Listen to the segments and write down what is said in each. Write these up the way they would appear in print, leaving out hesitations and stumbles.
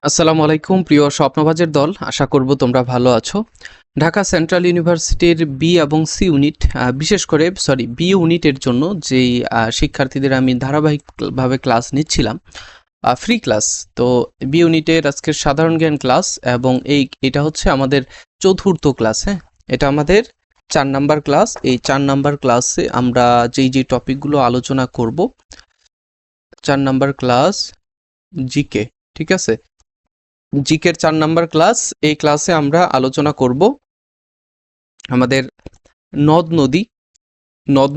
আসসালামু আলাইকুম প্রিয় স্বপ্নবাজের দল, আশা করব তোমরা ভালো আছো। ঢাকা সেন্ট্রাল ইউনিভার্সিটির বি এবং সি ইউনিট, বিশেষ করে বি ইউনিটের জন্য যেই শিক্ষার্থীদের আমি ধারাবাহিকভাবে ক্লাস নিচ্ছিলাম, ফ্রি ক্লাস। তো বি ইউনিটের আজকের সাধারণ জ্ঞান ক্লাস, এবং এটা হচ্ছে আমাদের চতুর্থ ক্লাস। হ্যাঁ, এটা আমাদের 4 নাম্বার ক্লাস। এই 4 নাম্বার ক্লাসে আমরা যেই টপিকগুলো আলোচনা করব, 4 নাম্বার ক্লাস জিকে। ঠিক আছে, জিকের 4 নাম্বার ক্লাস। এই ক্লাসে আমরা আলোচনা করব আমাদের নদ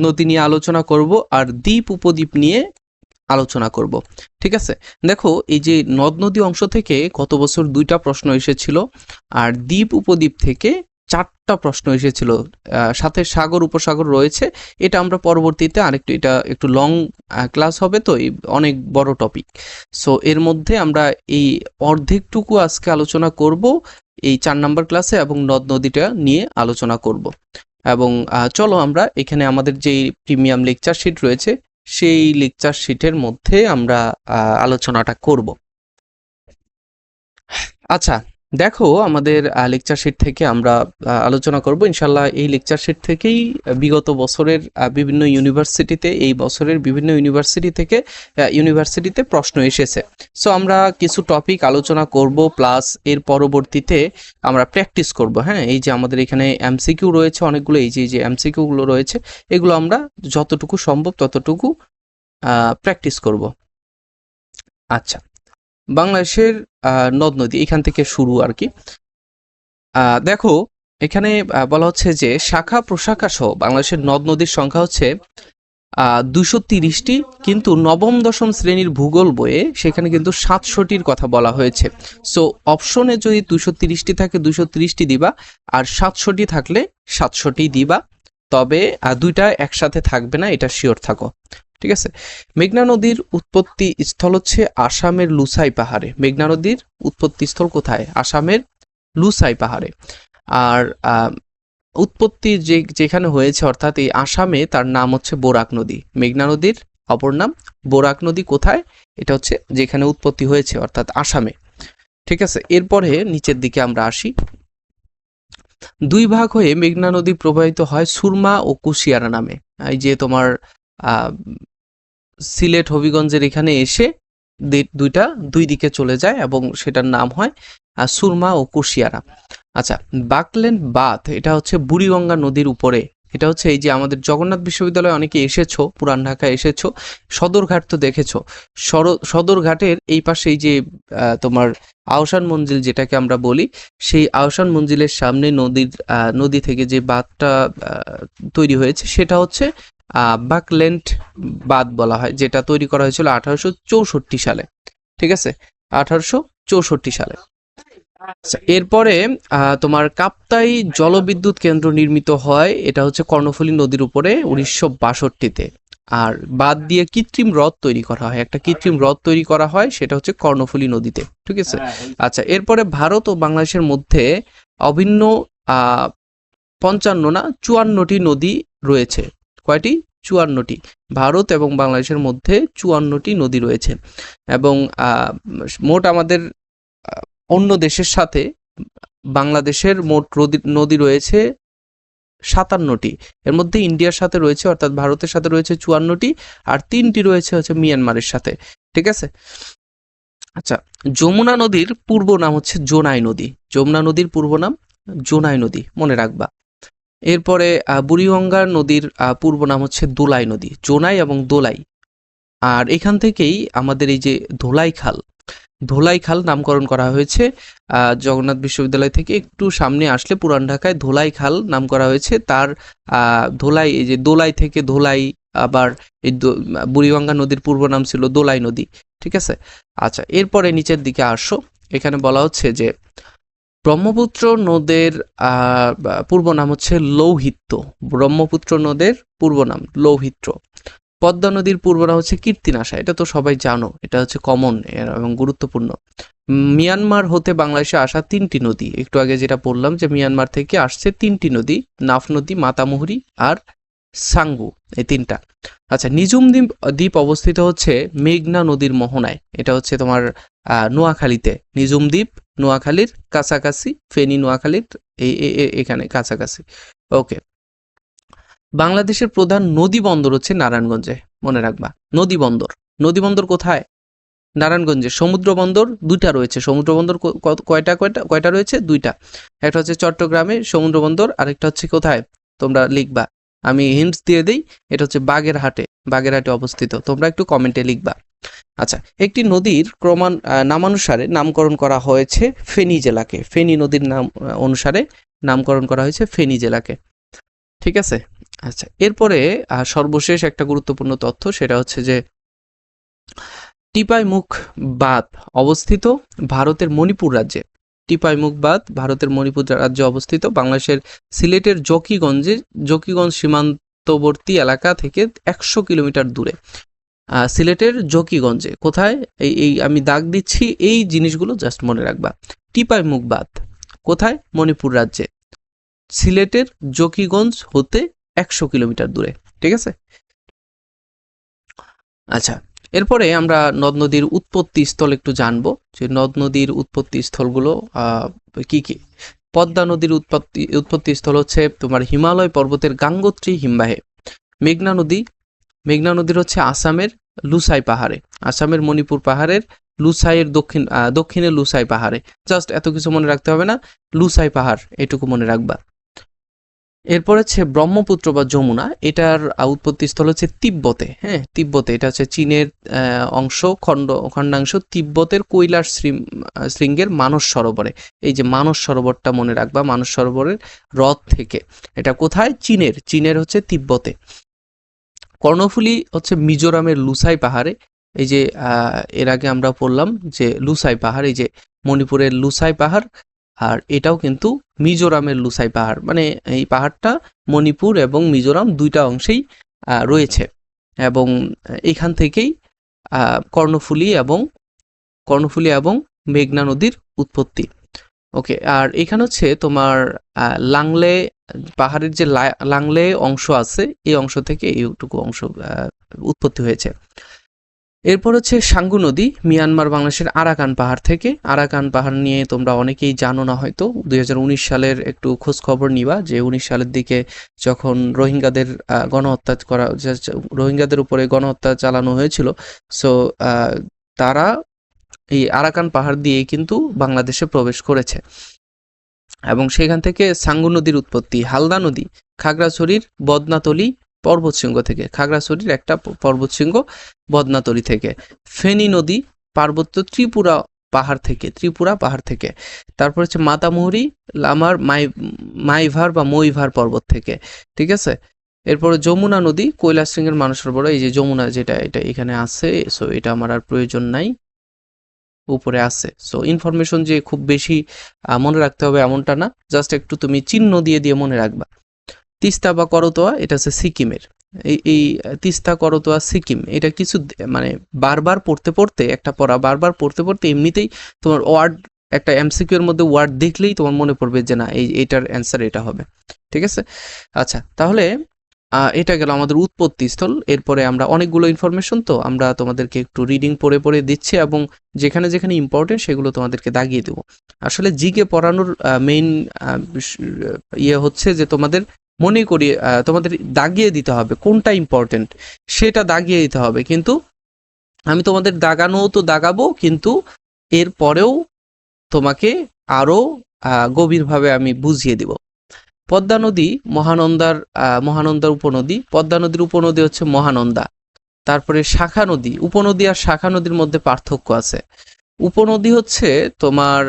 নদী নিয়ে আলোচনা করব, আর দ্বীপ উপদ্বীপ নিয়ে আলোচনা করব। ঠিক আছে, দেখো এই যে নদ নদী অংশ থেকে গত বছর 2টা প্রশ্ন এসেছিল, আর দ্বীপ উপদ্বীপ থেকে 4টা প্রশ্ন এসেছিল। সাথে সাগর উপসাগর রয়েছে। এটা আমরা পরবর্তীতে এটা একটু লং ক্লাস হবে, তো অনেক বড় টপিক। সো এর মধ্যে আমরা এই অর্ধেকটুকু আজকে আলোচনা করব এই 4 নাম্বার ক্লাসে, এবং নদ নদীটা নিয়ে আলোচনা করব। এবং চলো আমরা এখানে আমাদের যেই প্রিমিয়াম লেকচার শিট রয়েছে, সেই লেকচার শিটের মধ্যে আমরা আলোচনাটা করব। আচ্ছা, দেখো আমাদের লেকচার শিট থেকে আমরা আলোচনা করব ইনশাল্লাহ। এই লেকচার শিট থেকেই বিগত বছরের বিভিন্ন ইউনিভার্সিটিতে, এই বছরের বিভিন্ন ইউনিভার্সিটিতে প্রশ্ন এসেছে। সো আমরা কিছু টপিক আলোচনা করব, প্লাস এর পরবর্তীতে আমরা প্র্যাকটিস করব। হ্যাঁ, এই যে আমাদের এখানে এমসিকিউ রয়েছে অনেকগুলো, এই যে এমসিকিউগুলো রয়েছে, এগুলো আমরা যতটুকু সম্ভব ততটুকু প্র্যাকটিস করব। আচ্ছা, বাংলাদেশের নদ নদী এখান থেকে শুরু আর কি। দেখো এখানে বলা হচ্ছে যে শাখা প্রশাখা সহ বাংলাদেশের নদ নদীর সংখ্যা হচ্ছে 230টি, কিন্তু নবম দশম শ্রেণীর ভূগোল বইয়ে সেখানে কিন্তু 700টির কথা বলা হয়েছে। সো অপশনে যদি 230টি থাকে 230টি দিবা, আর 700টি থাকলে 700টি দিবা। তবে দুইটা একসাথে থাকবে না, এটা শিওর থাকো। ঠিক আছে, মেঘনা নদীর উৎপত্তি স্থল হচ্ছে আসামের লুসাই পাহাড়ে। মেঘনা নদীর উৎপত্তি স্থল কোথায়? আসামের লুসাই পাহাড়ে। আর উৎপত্তি যেখানে হয়েছে, অর্থাৎ এই আসামে, তার নাম হচ্ছে বরাক নদী। মেঘনা নদীর অপর নাম বরাক নদী। কোথায়? এটা হচ্ছে যেখানে উৎপত্তি হয়েছে, অর্থাৎ আসামে। ঠিক আছে, এরপরে নিচের দিকে আমরা আসি। 2 ভাগ হয়ে মেঘনা নদী প্রবাহিত হয় সুরমা ও কুশিয়ারা নামে। এই যে তোমার সিলেট হবিগঞ্জের এখানে এসে দুই দিকে চলে যায়, এবং সেটার নাম হয় সুরমা ও কুশিয়ারা। আচ্ছা, বাকল্যান্ড বাঁধ, এটা হচ্ছে বুড়িগঙ্গা নদীর উপরে। এটা হচ্ছে এই যে আমাদের জগন্নাথ বিশ্ববিদ্যালয়ে অনেকে এসেছো, পুরান ঢাকায় এসেছো, সদরঘাট তো দেখেছো। সদরঘাটের এই পাশে এই যে তোমার আহসান মঞ্জিল যেটাকে আমরা বলি, সেই আহসান মঞ্জিলের সামনে নদী থেকে যে বাঁধটা তৈরি হয়েছে, সেটা হচ্ছে বাকল্যান্ড বাঁধ বলা হয়, যেটা তৈরি করা হয়েছিল 1864 সালে। ঠিক আছে, 1864 সালে। এরপরে তোমার কাপ্তাই জলবিদ্যুৎ কেন্দ্র নির্মিত হয়, এটা হচ্ছে কর্ণফুলী নদীর উপরে 1962-তে। আর বাঁধ দিয়ে কৃত্রিম হ্রদ তৈরি করা হয়, একটা কৃত্রিম হ্রদ তৈরি করা হয়, সেটা হচ্ছে কর্ণফুলী নদীতে। ঠিক আছে, আচ্ছা, এরপরে ভারত ও বাংলাদেশের মধ্যে অভিন্ন 55 না 54টি নদী রয়েছে। কয়টি? 54টি। ভারত এবং বাংলাদেশের মধ্যে 54টি নদী রয়েছে, এবং মোট আমাদের অন্য দেশের সাথে বাংলাদেশের মোট নদী রয়েছে 57টি। এর মধ্যে ইন্ডিয়ার সাথে রয়েছে, অর্থাৎ ভারতের সাথে রয়েছে 54টি, আর 3টি রয়েছে হচ্ছে মিয়ানমারের সাথে। ঠিক আছে, আচ্ছা, যমুনা নদীর পূর্ব নাম হচ্ছে জোনাই নদী। যমুনা নদীর পূর্ব নাম জোনাই নদী, মনে রাখবা। এরপরে বুড়িগঙ্গা নদীর পূর্ব নাম হচ্ছে দোলাই নদী। জোনাই এবং দোলাই। আর এখান থেকেই আমাদের এই যে ধোলাই খাল নামকরণ করা হয়েছে। জগন্নাথ বিশ্ববিদ্যালয় থেকে একটু সামনে আসলে পুরান ঢাকায় ধোলাই খাল নাম করা হয়েছে। তার ধোলাই, এই যে দোলাই থেকে ধোলাই, আবার এই বুড়িগঙ্গা নদীর পূর্ব নাম ছিল দোলাই নদী। ঠিক আছে, আচ্ছা, এরপরে নিচের দিকে আসো। এখানে বলা হচ্ছে যে ব্রহ্মপুত্র নদের পূর্ব নাম হচ্ছে লৌহিত্য। ব্রহ্মপুত্র নদের পূর্ব নাম লৌহিত্য। পদ্মা নদীর পূর্ব নাম হচ্ছে কীর্তিনাশা। এটা তো সবাই জানো, এটা হচ্ছে কমন এবং গুরুত্বপূর্ণ। মিয়ানমার হতে বাংলাদেশে আসা 3টি নদী, একটু আগে যেটা বললাম যে মিয়ানমার থেকে আসছে 3টি নদী, নাফ নদী, মাতামুহুরী আর সাঙ্গু, এই তিনটা। আচ্ছা, নিঝুম দ্বীপ দ্বীপ অবস্থিত হচ্ছে মেঘনা নদীর মোহনায়, এটা হচ্ছে তোমার নোয়াখালীতে। নিঝুম দ্বীপ নোয়াখালীর কাছাকাছি, ফেনী নোয়াখালীর এখানে কাছাকাছি। ওকে, বাংলাদেশের প্রধান নদী বন্দর হচ্ছে নারায়ণগঞ্জে, মনে রাখবা। নদী বন্দর, নদী বন্দর কোথায়? নারায়ণগঞ্জে। সমুদ্র বন্দর দুইটা রয়েছে। সমুদ্র বন্দর কয়টা কয়টা কয়টা রয়েছে? দুইটা। একটা হচ্ছে চট্টগ্রামে সমুদ্র বন্দর, আরেকটা হচ্ছে কোথায়? তোমরা লিখবা, আমি হিন্টস দিয়ে দিই, এটা হচ্ছে বাগেরহাটে, বাগেরহাটে অবস্থিত। তোমরা একটু কমেন্টে লিখবা। আচ্ছা, একটি নদীর নামানুসারে নামকরণ করা হয়েছে ফেনী জেলাকে। ফেনী নদীর নাম অনুসারে নামকরণ করা হয়েছে ফেনী জেলাকে। ঠিক আছে। আচ্ছা, এরপরে সর্বশেষ একটা গুরুত্বপূর্ণ তথ্য, সেটা হচ্ছে যে টিপাইমুখ বাঁধ অবস্থিত ভারতের মণিপুর রাজ্যে। টিপাইমুখ বাঁধ ভারতের মণিপুর রাজ্যে অবস্থিত, বাংলাদেশের সিলেটের জকিগঞ্জ সীমান্তবর্তী এলাকা থেকে 100 কিলোমিটার দূরে। সিলেটের জকিগঞ্জে কোথায়? এই আমি দাগ দিচ্ছি, এই জিনিসগুলো জাস্ট মনে রাখবা। টিপাইমুখ বাঁধ কোথায়? মণিপুর রাজ্যে, সিলেটের জকিগঞ্জ হতে 100 কিলোমিটার দূরে। ঠিক আছে। আচ্ছা, এরপরে আমরা নদ নদীর উৎপত্তি স্থল একটু জানবো, যে নদ নদীর উৎপত্তি স্থলগুলো কি কি। পদ্মা নদীর উৎপত্তি স্থল হচ্ছে তোমার হিমালয় পর্বতের গাঙ্গোত্রী হিমবাহে। মেঘনা নদীর হচ্ছে আসামের লুসাই পাহাড়ে, আসামের মণিপুর পাহাড়ের লুসাইয়ের দক্ষিণে লুসাই পাহাড়ে। জাস্ট এত কিছু মনে রাখতে হবে না, লুসাই পাহাড় এটুকু মনে রাখবা। এরপর হচ্ছে ব্রহ্মপুত্র বা যমুনা, এটার উৎপত্তি স্থল হচ্ছে তিব্বতে। হ্যাঁ, তিব্বতে, এটা হচ্ছে চীনের খণ্ডাংশ তিব্বতের কৈলাস শৃঙ্গের মানস সরোবরে। এই যে মানস সরোবরটা মনে রাখবা, মানস সরোবরের হ্রদ থেকে। এটা কোথায়? চীনের হচ্ছে তিব্বতে। কর্ণফুলী হচ্ছে মিজোরামের লুসাই পাহাড়ে। এই যে এর আগে আমরা পড়লাম যে লুসাই পাহাড়, এই যে মণিপুরের লুসাই পাহাড়, আর এটাও কিন্তু মিজোরামের লুসাই পাহাড়। মানে এই পাহাড়টা মণিপুর এবং মিজোরাম দুইটা অংশেই রয়েছে, এবং এখান থেকেই কর্ণফুলী এবং মেঘনা নদীর উৎপত্তি। ওকে, আর এখানে হচ্ছে তোমার লাংলে পাহাড়ের যে লাংলে অংশ আছে, এই অংশ থেকে এইটুকু অংশ উৎপত্তি হয়েছে। এরপর হচ্ছে সাঙ্গু নদী, মিয়ানমার বাংলাদেশের আরাকান পাহাড় থেকে। আরাকান পাহাড় নিয়ে তোমরা অনেকেই জানো না হয়তো, 2019 সালের একটু খোঁজ খবর নিবা, যে 19 সালের দিকে যখন রোহিঙ্গাদের উপরে গণহত্যা চালানো হয়েছিল, সো তারা এই আরাকান পাহাড় দিয়ে কিন্তু বাংলাদেশে প্রবেশ করেছে, এবং সেখান থেকে সাঙ্গু নদীর উৎপত্তি। হালদা নদী খাগড়াছড়ির বদনাতলি পর্বতশৃঙ্গ থেকে, খাগড়াছড়ির একটা পর্বতশৃঙ্গ বদনাতলি থেকে। ফেনী নদী পার্বত্য ত্রিপুরা পাহাড় থেকে। তারপর হচ্ছে মাতামুহুরী লামার মাইভার বা মইভার পর্বত থেকে। ঠিক আছে। এরপরে যমুনা নদী কৈলাস শৃঙ্গের মানস সরোবর। এই যে যমুনা, এটা এখানে আছে, সো এটা আমার আর প্রয়োজন নাই, উপরে আছে। সো ইনফরমেশন যে খুব বেশি মনে রাখতে হবে এমনটা না, জাস্ট একটু তুমি চিহ্ন দিয়ে মনে রাখবা। তিস্তা বা করতোয়া, এটা হচ্ছে সিকিমের। এই তিস্তা, করতোয়া, সিকিম, এটা কিছু মানে বারবার পড়তে এমনিতেই তোমার ওয়ার্ড, একটা এমসিকিউ এর মধ্যে ওয়ার্ড দেখলেই তোমার মনে পড়বে যে না, এইটার অ্যান্সার এটা হবে। ঠিক আছে। আচ্ছা, তাহলে এটা গেল আমাদের উৎপত্তি স্থল। এরপরে আমরা অনেকগুলো ইনফরমেশন, তো আমরা তোমাদেরকে একটু রিডিং পড়ে দিচ্ছি, এবং যেখানে যেখানে ইম্পর্টেন্ট সেগুলো তোমাদেরকে দাগিয়ে দেবো। আসলে জিকে পড়ানোর মেইন ইয়ে হচ্ছে যে তোমাদের মনে করি তোমাদের দাগিয়ে দিতে হবে কোনটা ইম্পর্টেন্ট, সেটা দাগিয়ে দিতে হবে। কিন্তু আমি তোমাদের দাগাবো, কিন্তু এরপরেও তোমাকে আরো গভীরভাবে আমি বুঝিয়ে দিব। পদ্মা নদী মহানন্দার উপনদী। পদ্মা নদীর উপনদী হচ্ছে মহানন্দা। তারপরে শাখা নদী, উপনদী আর শাখা নদীর মধ্যে পার্থক্য আছে। উপনদী হচ্ছে তোমার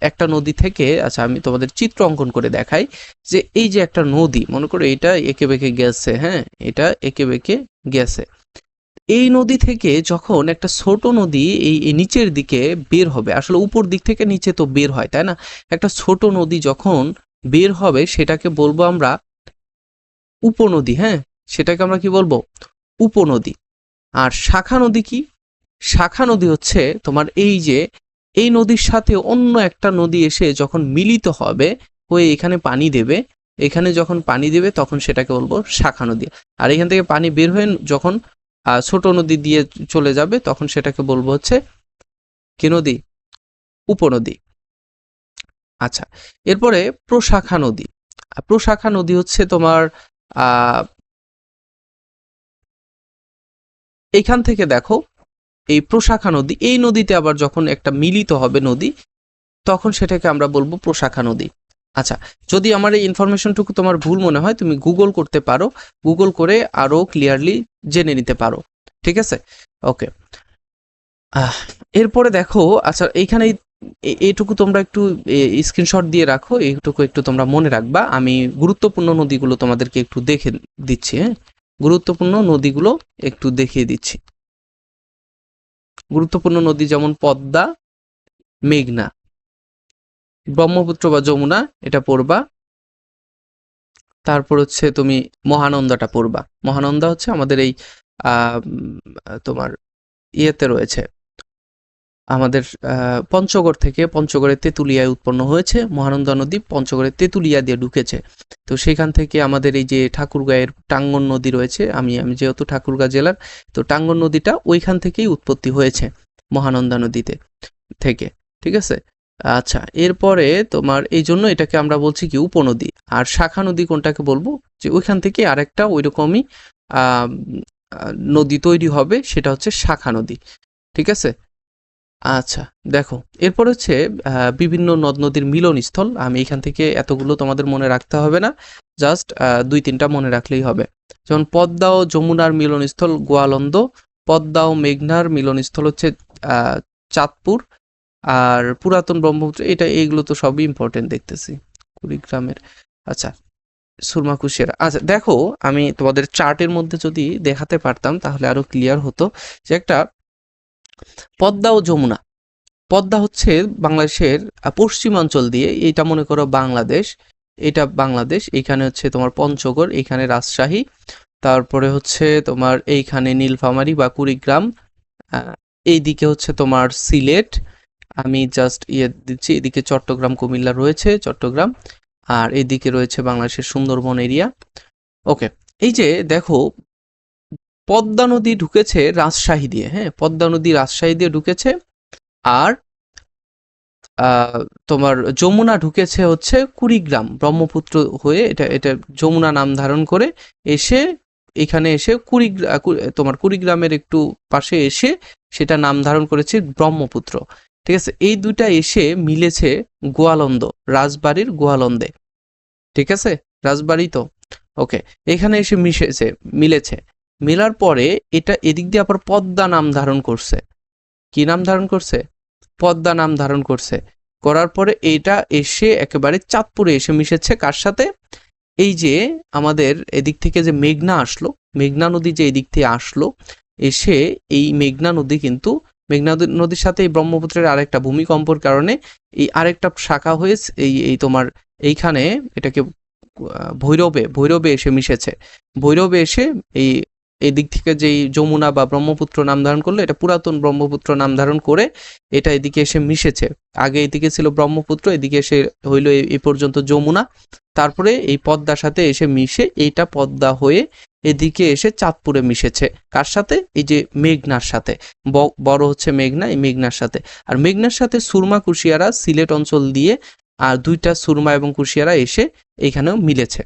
একটা নদী থেকে, আচ্ছা আমি তোমাদের চিত্র অঙ্কন করে দেখাই, যে এই যে একটা নদী, মনে করো এটা এঁকে বেঁকে গেছে, হ্যাঁ, এটা এঁকে বেঁকে গেছে। এই নদী থেকে যখন একটা ছোট নদী এই নিচের দিকে বের হবে, আসলে উপর দিক থেকে নিচে তো বের হয়, তাই না? একটা ছোট নদী যখন বের হবে, সেটাকে বলবো আমরা উপনদী। হ্যাঁ, সেটাকে আমরা কি বলবো? উপনদী। আর শাখা নদী কি? শাখা নদী হচ্ছে তোমার এই নদীর সাথে অন্য একটা নদী এসে যখন মিলিত হবে, হয়ে এখানে পানি দেবে, এখানে যখন পানি দিবে তখন সেটাকে বলবো শাখা নদী। আর এখান থেকে পানি বের হয়ে যখন ছোট নদী দিয়ে চলে যাবে তখন সেটাকে বলবো হচ্ছে কি নদী? উপনদী। আচ্ছা, এরপরে প্রশাখা নদী। প্রশাখা নদী হচ্ছে তোমার এইখান থেকে দেখো এই প্রশাখা নদী, এই নদীতে আবার যখন একটা মিলিত হবে নদী তখন সেটাকে আমরা বলবো প্রশাখা নদী। আচ্ছা, যদি আমার এই ইনফরমেশনটুকু তোমার ভুল মনে হয় তুমি গুগল করতে পারো, গুগল করে আরো ক্লিয়ারলি জেনে নিতে পারো, ঠিক আছে? ওকে, এরপরে দেখো, আচ্ছা এইখানে এইটুকু তোমরা একটু স্ক্রিনশট দিয়ে রাখো, এইটুকু একটু তোমরা মনে রাখবা। আমি গুরুত্বপূর্ণ নদীগুলো তোমাদেরকে একটু দেখে দিচ্ছি। হ্যাঁ, গুরুত্বপূর্ণ নদীগুলো একটু দেখিয়ে দিচ্ছি। গুরুত্বপূর্ণ নদী যেমন পদ্মা, মেঘনা, ব্রহ্মপুত্র বা যমুনা এটা পড়বা। তারপর হচ্ছে তুমি মহানন্দাটা পড়বা। মহানন্দা হচ্ছে আমাদের এই তোমার ইয়েতে রয়েছে, আমাদের পঞ্চগড় থেকে, পঞ্চগড়ের তেঁতুলিয়ায় উৎপন্ন হয়েছে মহানন্দা নদী, পঞ্চগড়ের তেঁতুলিয়া দিয়ে ঢুকেছে। তো সেখান থেকে আমাদের এই যে ঠাকুরগাঁয়ের টাঙ্গন নদী রয়েছে, আমি যেহেতু ঠাকুরগাঁ জেলার, তো টাঙ্গন নদীটা ওইখান থেকেই উৎপত্তি হয়েছে মহানন্দা নদীতে থেকে, ঠিক আছে? আচ্ছা, এরপরে তোমার এই জন্য এটাকে আমরা বলছি কি উপনদী। আর শাখা নদী কোনটাকে বলবো? যে ওইখান থেকে আরেকটা ওইরকমই নদী তৈরি হবে, সেটা হচ্ছে শাখা নদী, ঠিক আছে? আচ্ছা, দেখো এরপর হচ্ছে বিভিন্ন নদ নদীর মিলনস্থল। আমি এখান থেকে এতগুলো তোমাদের মনে রাখতে হবে না, জাস্ট 2-3টা মনে রাখলেই হবে। যেমন পদ্মা ও যমুনার মিলনস্থল গোয়ালন্দ, পদ্মা ও মেঘনার মিলনস্থল হচ্ছে চাঁদপুর, আর পুরাতন ব্রহ্মপুত্র, এইগুলো তো সবই ইম্পর্টেন্ট দেখতেছি কুড়িগ্রামের। আচ্ছা, সুরমা কুশিয়ারা। আচ্ছা দেখো, আমি তোমাদের চার্টের মধ্যে যদি দেখাতে পারতাম তাহলে আরো ক্লিয়ার হতো যে একটা পদ্মা ও যমুনা। পদ্মা হচ্ছে বাংলাদেশের পশ্চিমাঞ্চল দিয়ে, এটা মনে করো বাংলাদেশ, এটা বাংলাদেশ, এখানে হচ্ছে তোমার পঞ্চগড়, এখানে রাজশাহী, তারপরে হচ্ছে তোমার এইখানে নীলফামারী বা কুড়িগ্রাম, এইদিকে হচ্ছে তোমার সিলেট, আমি জাস্ট দিচ্ছি, এদিকে চট্টগ্রাম কুমিল্লা রয়েছে, চট্টগ্রাম, আর এদিকে রয়েছে বাংলাদেশের সুন্দরবন এরিয়া। ওকে, এই যে দেখো পদ্মা নদী ঢুকেছে রাজশাহী দিয়ে, হ্যাঁ, পদ্মা নদী রাজশাহী দিয়ে ঢুকেছে, আর তোমার যমুনা ঢুকেছে হচ্ছে কুড়িগ্রাম, ব্রহ্মপুত্র হয়ে এটা এটা যমুনা নাম ধারণ করে এসে এখানে এসে তোমার কুড়িগ্রামের একটু পাশে এসে সেটা নাম ধারণ করেছে ব্রহ্মপুত্র, ঠিক আছে? এই দুইটা এসে মিলেছে গোয়ালন্দ, রাজবাড়ির গোয়ালন্দে, ঠিক আছে? রাজবাড়ি তো, ওকে, এখানে এসে মিলেছে, মেলার পরে এটা এদিক দিয়ে আবার পদ্মা নাম ধারণ করছে। কি নাম ধারণ করছে? পদ্মা নাম ধারণ করছে। করার পরে এটা এসে একেবারে চাঁদপুরে এসে মিশেছে কার সাথে? এই যে আমাদের এদিক থেকে যে মেঘনা আসলো, মেঘনা নদী যে এদিক থেকে আসলো, এসে এই মেঘনা নদী কিন্তু মেঘনা নদীর সাথে এই ব্রহ্মপুত্রের আরেকটা ভূমিকম্পর কারণে এই আরেকটা শাখা হয়ে এই তোমার এইখানে এটাকে ভৈরবে এসে মিশেছে। ভৈরবে এসে এই দিক থেকে যেই যমুনা বা ব্রহ্মপুত্র নাম ধারণ করলো, এটা পুরাতন ব্রহ্মপুত্র নাম ধারণ করে এটা এদিকে এসে মিশেছে। আগে এদিকে ছিল ব্রহ্মপুত্র, এদিকে এসে হইলো এই পর্যন্ত যমুনা, তারপরে এই পদ্মার সাথে এসে মিশে এইটা পদ্মা হয়ে এদিকে এসে চাঁদপুরে মিশেছে। কার সাথে? এই যে মেঘনার সাথে, বড় হচ্ছে মেঘনা, এই মেঘনার সাথে। আর মেঘনার সাথে সুরমা কুশিয়ারা সিলেট অঞ্চল দিয়ে আর দুইটা সুরমা এবং কুশিয়ারা এসে এখানেও মিলেছে,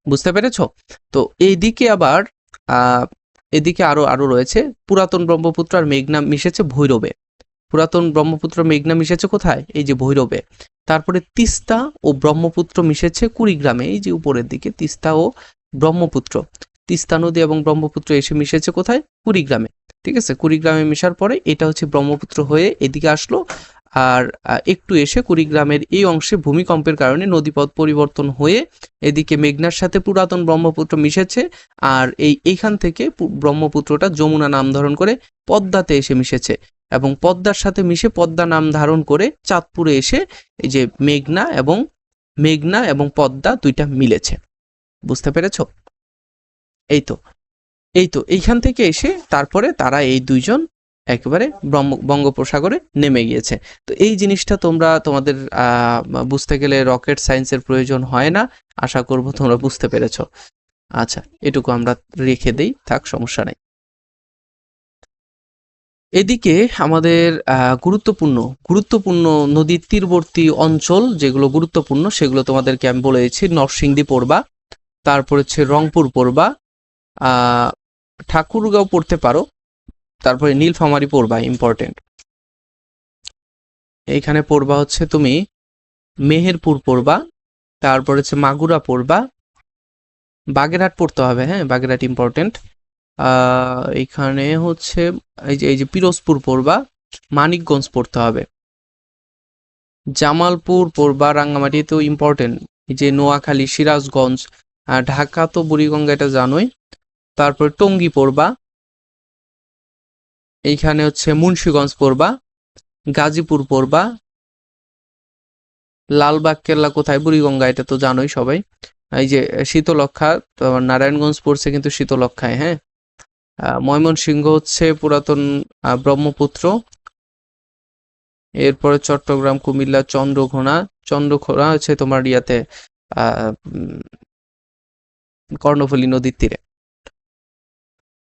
বুঝতে পেরেছো? তো এইদিকে আবার এদিকে আরো রয়েছে পুরাতন ব্রহ্মপুত্র আর মেঘনা মিশেছে ভৈরবে। পুরাতন ব্রহ্মপুত্র মেঘনা মিশেছে কোথায়? এই যে ভৈরবে। তারপরে তিস্তা ও ব্রহ্মপুত্র মিশেছে কুড়িগ্রামে, এই যে উপরের দিকে তিস্তা ও ব্রহ্মপুত্র, তিস্তা নদী এবং ব্রহ্মপুত্র এসে মিশেছে কোথায়? কুড়িগ্রামে, ঠিক আছে? কুড়িগ্রামে মেশার পরে এটা হচ্ছে ব্রহ্মপুত্র হয়ে এদিকে আসলো, আর একটু এসে কুড়িগ্রামের এই অংশে ভূমিকম্পের কারণে নদীপথ পরিবর্তন হয়ে এদিকে মেঘনার সাথে পুরাতন ব্রহ্মপুত্র মিশেছে, আর এইখান থেকে ব্রহ্মপুত্রটা যমুনা নাম ধারণ করে পদ্মাতে এসে মিশেছে, এবং পদ্মার সাথে মিশে পদ্মা নাম ধারণ করে চাঁদপুরে এসে এই যে মেঘনা এবং পদ্মা দুইটা মিলেছে, বুঝতে পেরেছো? এই তো এইখান থেকে এসে তারপরে তারা এই দুইজন একেবারে বঙ্গোপসাগরে নেমে গিয়েছে। তো এই জিনিসটা তোমরা তোমাদের বুঝতে গেলে রকেট সায়েন্সের প্রয়োজন হয় না, আশা করব তোমরা বুঝতে পেরেছো। আচ্ছা, এটুকু আমরা রেখে দেই, থাক, সমস্যা নাই। এদিকে আমাদের গুরুত্বপূর্ণ নদীর তীরবর্তী অঞ্চল যেগুলো গুরুত্বপূর্ণ সেগুলো তোমাদেরকে আমি বলেছি। নরসিংদী পড়বা, তারপর হচ্ছে রংপুর পড়বা, ঠাকুরগাঁও পড়তে পারো, তারপরে নীলফামারী পড়বা, ইম্পর্টেন্ট। এইখানে পড়বা হচ্ছে তুমি মেহেরপুর পড়বা, তারপর হচ্ছে মাগুরা পড়বা, বাগেরহাট পড়তে হবে, হ্যাঁ বাগেরহাট ইম্পর্টেন্ট। এইখানে হচ্ছে এই যে পিরোজপুর পড়বা, মানিকগঞ্জ পড়তে হবে, জামালপুর পড়বা, রাঙ্গামাটি তো ইম্পর্টেন্ট, এই যে নোয়াখালী, সিরাজগঞ্জ, ঢাকা তো বুড়িগঙ্গা, এটা জানোই। তারপর টঙ্গী পড়বা, এইখানে হচ্ছে মুন্সিগঞ্জ পড়বা, গাজীপুর পড়বা, লালবাগ কেল্লা কোথায়, বুড়িগঙ্গা, এটা তো জানোই সবাই। এই যে শীতলক্ষা, নারায়ণগঞ্জ পড়ছে কিন্তু শীতলক্ষায়, হ্যাঁ। ময়মনসিংহ হচ্ছে পুরাতন ব্রহ্মপুত্র, এরপরে চট্টগ্রাম, কুমিল্লা, চন্দ্রঘোনা হচ্ছে তোমার ইয়াতে কর্ণফুলী নদীর তীরে,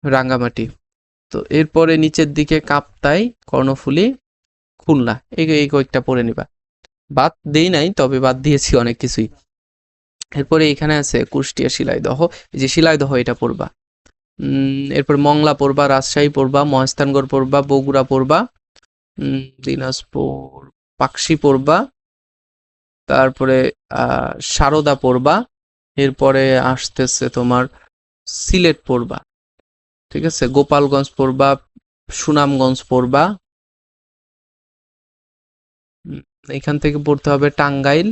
রাঙ্গামাটি। তো এরপরে নিচের দিকে কাপ্তাই, কর্ণফুলী, খুলনা, এই কয়েকটা পড়ে নিবা। বাদ দেই নাই, তবে বাদ দিয়েছি অনেক কিছুই। এরপরে এখানে আছে কুষ্টিয়া, শিলাইদহ, এই যে শিলাইদহ এটা পড়বা। এরপর মংলা পড়বা, রাজশাহী পড়বা, মহেস্থানগড় পড়বা, বগুড়া পড়বা, দিনাজপুর, পাকশি পড়বা, তারপরে সারদা পড়বা, এরপরে আসতেছে তোমার সিলেট পড়বা, ঠিক আছে, গোপালগঞ্জ পড়বা, সুনামগঞ্জ পড়বা, এখান থেকে পড়তে হবে টাঙ্গাইল,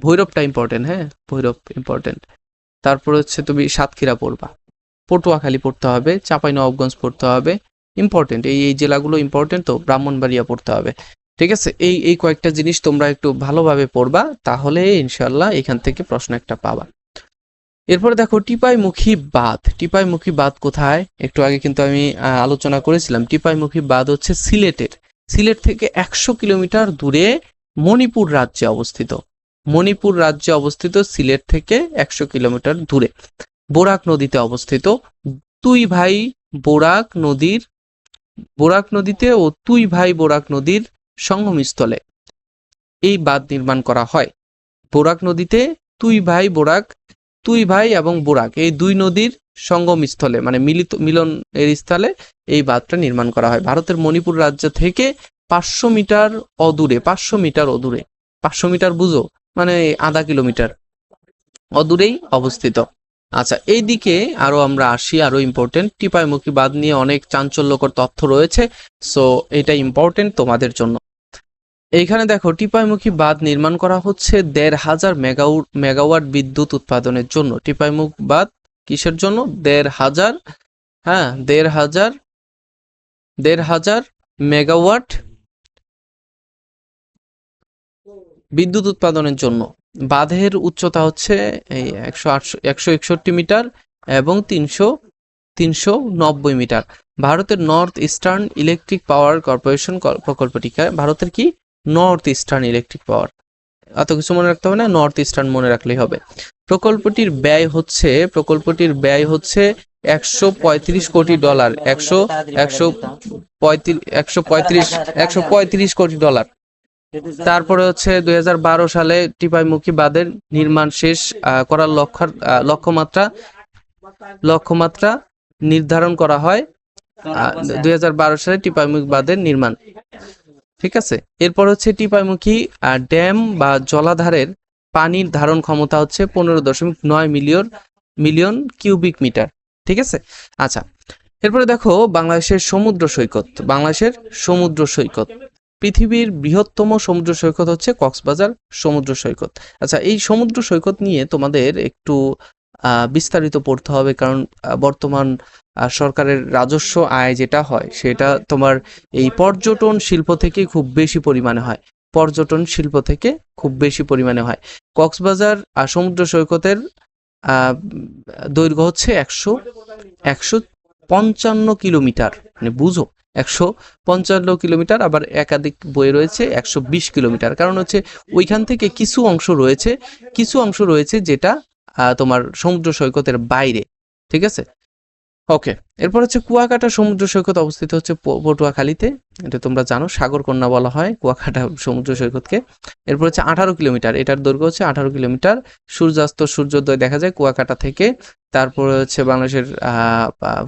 ভৈরবটা ইম্পর্টেন্ট, হ্যাঁ ভৈরব ইম্পর্টেন্ট। তারপর হচ্ছে তুমি সাতক্ষীরা পড়বা, পটুয়াখালী পড়তে হবে, চাঁপাইনবাবগঞ্জ পড়তে হবে, ইম্পর্টেন্ট, এই জেলাগুলো ইম্পর্টেন্ট, তো ব্রাহ্মণবাড়িয়া পড়তে হবে, ঠিক আছে। এই কয়েকটা জিনিস তোমরা একটু ভালোভাবে পড়বা, তাহলে ইনশাল্লাহ এখান থেকে প্রশ্ন একটা পাবা। এরপরে দেখো টিপাইমুখী বাঁধ কোথায়, একটু আগে কিন্তু আমি আলোচনা করেছিলাম। টিপাইমুখী বাঁধ হচ্ছে সিলেট থেকে 100 কিলোমিটার দূরে মণিপুর রাজ্যে অবস্থিত, সিলেট থেকে 100 কিলোমিটার দূরে বরাক নদীতে অবস্থিত। তুই ভাই বরাক নদীতে ও তুই ভাই বরাক নদীর সঙ্গমস্থলে এই বাঁধ নির্মাণ করা হয়। বরাক নদীতে তুই ভাই এবং বরাক, এই দুই নদীর সঙ্গমস্থলে, মানে মিলন এর স্থলে এই বাঁধটা নির্মাণ করা হয়। ভারতের মণিপুর রাজ্য থেকে 500 মিটার অদূরে, 500 মিটার বুঝো, মানে আধা কিলোমিটার অদূরেই অবস্থিত। আচ্ছা, এইদিকে আমরা আসি, আরো ইম্পর্টেন্ট, টিপাইমুখী বাঁধ নিয়ে অনেক চাঞ্চল্যকর তথ্য রয়েছে, সো এটা ইম্পর্টেন্ট তোমাদের জন্য। এইখানে দেখো, টিপাইমুখী বাঁধ নির্মাণ করা হচ্ছে 1,500 মেগাওয়াট বিদ্যুৎ উৎপাদনের জন্য। টিপাইমুখ বাঁধ কিসের জন্য? 1,500, হ্যাঁ 1,500 মেগাওয়াট বিদ্যুৎ উৎপাদনের জন্য। বাঁধের উচ্চতা হচ্ছে এই 161 মিটার এবং 390 মিটার। ভারতের North Eastern Electric Power Corporation প্রকল্পটিকে, ভারতের কি নর্থ ইস্টার্ন ইলেকট্রিক পাওয়ার, এত কিছু মনে রাখতে হবে না, নর্থ ইস্টার্ন মনে রাখলেই হবে। প্রকল্পটির ব্যয় হচ্ছে 135 কোটি ডলার, 135 কোটি ডলার। তারপরে হচ্ছে 2012 সালে টিপাইমুখী বাঁধের নির্মাণ শেষ করার লক্ষ্যমাত্রা নির্ধারণ করা হয় 2012 সালে টিপাইমুখী বাঁধের নির্মাণ, ঠিক আছে। এরপর হচ্ছে টিপাইমুখী ড্যাম বা জলাধারের পানির ধারণ ক্ষমতা হচ্ছে 15.9 মিলিয়ন কিউবিক মিটার, ঠিক আছে। আচ্ছা, এরপরে দেখো বাংলাদেশের সমুদ্র সৈকত, পৃথিবীর বৃহত্তম সমুদ্র সৈকত হচ্ছে কক্সবাজার সমুদ্র সৈকত। আচ্ছা, এই সমুদ্র সৈকত নিয়ে তোমাদের একটু বিস্তারিত পড়তে হবে, কারণ বর্তমান সরকারের রাজস্ব আয় যেটা হয় সেটা তোমার এই পর্যটন শিল্প থেকে খুব বেশি পরিমাণে হয়। কক্সবাজার সমুদ্র সৈকতের দৈর্ঘ্য হচ্ছে 155 কিলোমিটার, মানে বুঝো 155 কিলোমিটার, আবার একাধিক বই রয়েছে 120 কিলোমিটার। কারণ হচ্ছে ওইখান থেকে কিছু অংশ রয়েছে যেটা তোমার সমুদ্র সৈকতের বাইরে, ঠিক আছে। ওকে, এরপর হচ্ছে কুয়াকাটা সমুদ্র সৈকত অবস্থিত হচ্ছে পটুয়াখালীতে, এটা তোমরা জানো, সাগরকন্যা বলা হয় কুয়াকাটা সমুদ্র সৈকতকে। এরপর হচ্ছে 18 কিলোমিটার, এটার দৈর্ঘ্য হচ্ছে 18 কিলোমিটার। সূর্যাস্ত সূর্যোদয় দেখা যায় কুয়াকাটা থেকে। তারপরে হচ্ছে বাংলাদেশের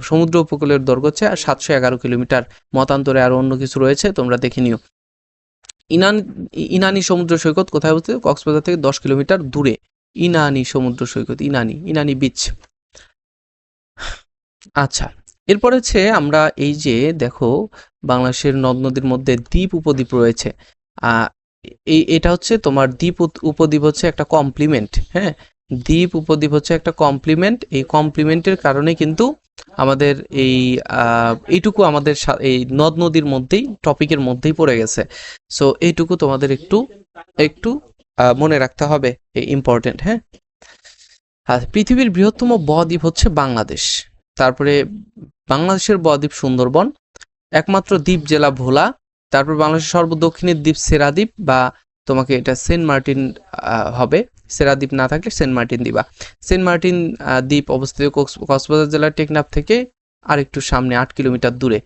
সমুদ্র উপকূলের দৈর্ঘ্য হচ্ছে 711 কিলোমিটার। মতান্তরে আরো অন্য কিছু রয়েছে, তোমরা দেখে নিও। ইনানি সমুদ্র সৈকত কোথায় অবস্থিত? কক্সবাজার থেকে 10 কিলোমিটার দূরে ইনানি সমুদ্র সৈকত, ইনানি বিচ। আচ্ছা, এরপর হচ্ছে আমরা এই যে দেখো বাংলাদেশের নদ নদীর মধ্যে দ্বীপ উপদ্বীপ রয়েছে। এটা হচ্ছে তোমার দ্বীপ উপদ্বীপ হচ্ছে একটা কমপ্লিমেন্ট, হ্যাঁ, দ্বীপ উপদ্বীপ হচ্ছে একটা কমপ্লিমেন্ট। এই কমপ্লিমেন্টের কারণে কিন্তু আমাদের এইটুকু আমাদের এই নদ নদীর মধ্যেই টপিকের মধ্যেই পড়ে গেছে। সো এইটুকু তোমাদের একটু একটু মনে রাখতে হবে, ইম্পর্টেন্ট, হ্যাঁ। আর পৃথিবীর বৃহত্তম বদ্বীপ হচ্ছে বাংলাদেশ। তারপরে বাংলাদেশের বদ্বীপ সুন্দরবন, একমাত্র দ্বীপ জেলা ভোলা। তারপর বাংলাদেশের সর্বদক্ষিণের দ্বীপ সেরাদ্বীপ, বা তোমাকে এটা সেন্ট মার্টিন হবে, সেরাদ্বীপ না থাকলে সেন্ট মার্টিন দিবা। সেন্ট মার্টিন দ্বীপ অবস্থিত কক্সবাজার জেলার টেকনাফ থেকে আর একটু সামনে 8 কিলোমিটার দূরে,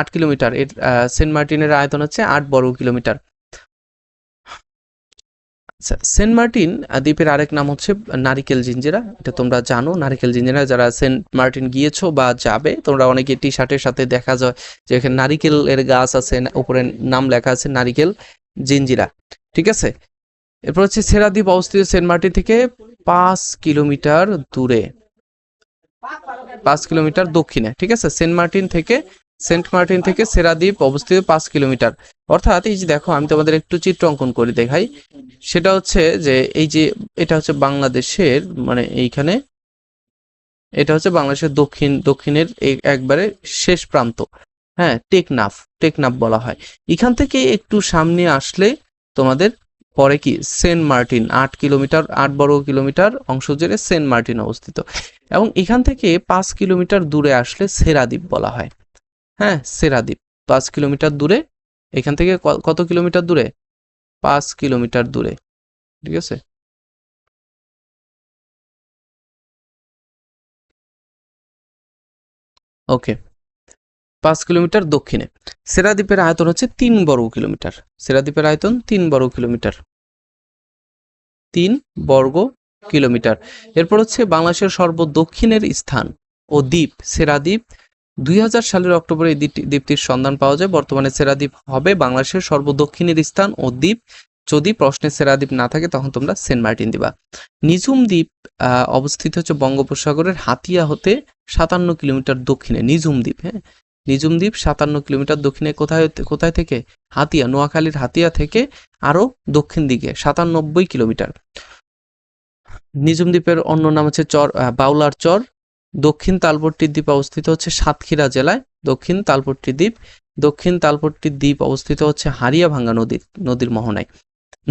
8 কিলোমিটার। এর সেন্ট মার্টিনের আয়তন হচ্ছে 8 বর্গ কিলোমিটার। আচ্ছা, সেন্ট মার্টিন দ্বীপের আরেক নাম হচ্ছে নারিকেল জিঞ্জিরা, এটা তোমরা জানো। নারিকেল জিঞ্জিরা, যারা সেন্ট মার্টিন গিয়েছো বা যাবে, তোমরা অনেকে টি শার্টের সাথে দেখা যায় যে এখানে নারিকেলের গাছ আছে, উপরে নাম লেখা আছে নারিকেল জিঞ্জিরা, ঠিক আছে। এরপর হচ্ছে সেরাদ্বীপ অবস্থিত সেন্ট মার্টিন থেকে 5 কিলোমিটার দূরে, 5 কিলোমিটার দক্ষিণে, ঠিক আছে। সেন্ট মার্টিন থেকে সেরাদ্বীপ অবস্থিত 5 কিলোমিটার। অর্থাৎ এই যে দেখো, আমি তোমাদের একটু চিত্র অঙ্কন করে দেখাই। সেটা হচ্ছে যে এই যে এটা হচ্ছে বাংলাদেশের, মানে এইখানে এটা হচ্ছে বাংলাদেশের দক্ষিণের একবারে শেষ প্রান্ত, হ্যাঁ, টেকনাফ বলা হয়। এখান থেকে একটু সামনে আসলে তোমাদের পরে কি সেন্ট মার্টিন, 8 বর্গ কিলোমিটার অংশ জুড়ে সেন্ট মার্টিন অবস্থিত। এবং এখান থেকে 5 কিলোমিটার দূরে আসলে সেরাদ্বীপ বলা হয়, হ্যাঁ, সেরাদ্বীপ 5 কিলোমিটার দূরে। এখান থেকে কত কিলোমিটার দূরে? 5 কিলোমিটার দূরে, ঠিক আছে। ওকে, 5 কিলোমিটার দক্ষিণে। সেরাদ্বীপের আয়তন হচ্ছে 3 বর্গ কিলোমিটার। সেরাদ্বীপের আয়তন 3 বর্গ কিলোমিটার, 3 বর্গ কিলোমিটার। এরপর হচ্ছে বাংলাদেশের সর্বদক্ষিণের স্থান ও দ্বীপ সেরাদ্বীপ। 2000 সালের অক্টোবরে এই দ্বীপটির সন্ধান পাওয়া যায়। বর্তমানে সেরাদ্বীপ হবে বাংলাদেশের সর্বদক্ষিণের স্থান ও দ্বীপ। যদি প্রশ্নে সেরাদ্বীপ না থাকে তখন তোমরা সেন্ট মার্টিন দিবা। নিঝুম দ্বীপ অবস্থিত হচ্ছে বঙ্গোপসাগরের হাতিয়া হতে 57 কিলোমিটার দক্ষিণে। নিঝুম দ্বীপ, হ্যাঁ, নিঝুম দ্বীপ 57 কিলোমিটার দক্ষিণে। কোথায় থেকে? হাতিয়া, নোয়াখালীর হাতিয়া থেকে আরো দক্ষিণ দিকে 97 কিলোমিটার। নিঝুম দ্বীপের অন্য নাম হচ্ছে বাউলার চর। দক্ষিণ তালপট্টি দ্বীপ অবস্থিত হচ্ছে সাতক্ষীরা জেলায়। দক্ষিণ তালপট্টি দ্বীপ অবস্থিত হচ্ছে হারিয়াভাঙ্গা নদীর মোহনায়।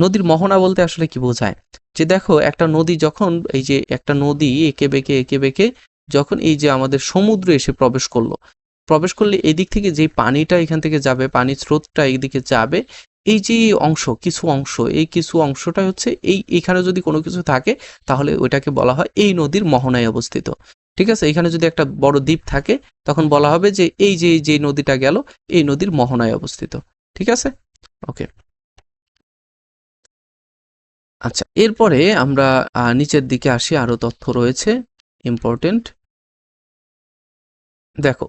নদীর মোহনা বলতে আসলে কি বোঝায়? যে দেখো, একটা নদী যখন, এই যে একটা নদী এঁকে বেঁকে যখন এই যে আমাদের সমুদ্রে এসে প্রবেশ করলে এদিক থেকে যে পানিটা এখান থেকে যাবে, পানির স্রোতটা এইদিকে যাবে, এই যে কিছু অংশটা হচ্ছে এইখানে যদি কোনো কিছু থাকে তাহলে ওইটাকে বলা হয় এই নদীর মোহনায় অবস্থিত, ঠিক আছে। এখানে যদি একটা বড় দ্বীপ থাকে তখন বলা হবে যে এই যে নদীটা গেল এই নদীর মোহনায় অবস্থিত, ঠিক আছে। ওকে, আচ্ছা, এরপরে আমরা নিচের দিকে আসি, আরো তথ্য রয়েছে ইম্পর্টেন্ট। দেখো,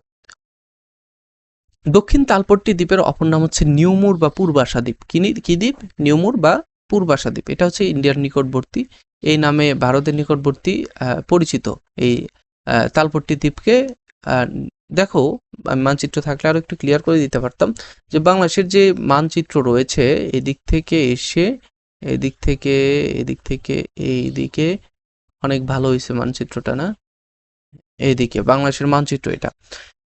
দক্ষিণ তালপট্টি দ্বীপের অপর নাম হচ্ছে নিউমুর বা পূর্বাশা দ্বীপ। কি দ্বীপ? নিউমুর বা পূর্বাশা দ্বীপ। এটা হচ্ছে ইন্ডিয়ার নিকটবর্তী, এই নামে ভারতের নিকটবর্তী পরিচিত এই তালপট্টি দ্বীপকে। দেখো, আমি মানচিত্র থাকলে আরো একটু ক্লিয়ার করে দিতে পারতাম যে বাংলাদেশের যে মানচিত্র রয়েছে, এদিক থেকে এসে এদিক থেকে এইদিকে অনেক ভালো হয়েছে মানচিত্রটা, না? এইদিকে বাংলাদেশের মানচিত্র এটা।